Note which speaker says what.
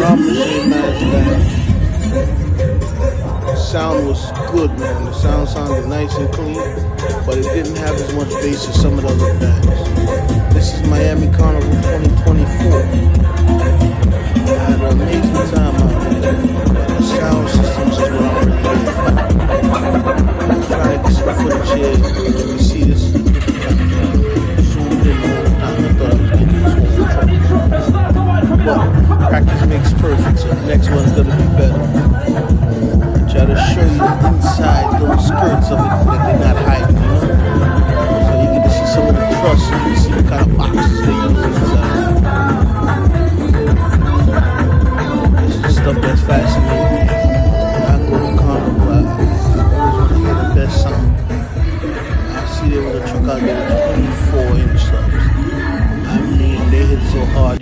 Speaker 1: ramajay mask band. Sound was good, man. The sound sounded nice and clean, but it didn't have as much bass as some of the other bands. This is Miami Carnival 2024. I had an amazing time out there. The sound systems is what I'm really I'm trying to get some footage here. You can see this zoomed in the whole time. I thought I was getting this whole trouble. But practice makes perfect, so the next one's gonna be better. Try to show you the inside little skirts of it that they're not hiding, you know? So you get to see some of the truss, you can see what kind of boxes they use inside. This is the stuff that's fascinating. When I go to Carnival, I always want to hear the best sound. I see they with a truck out there with 24-inch subs. I mean, they hit so hard.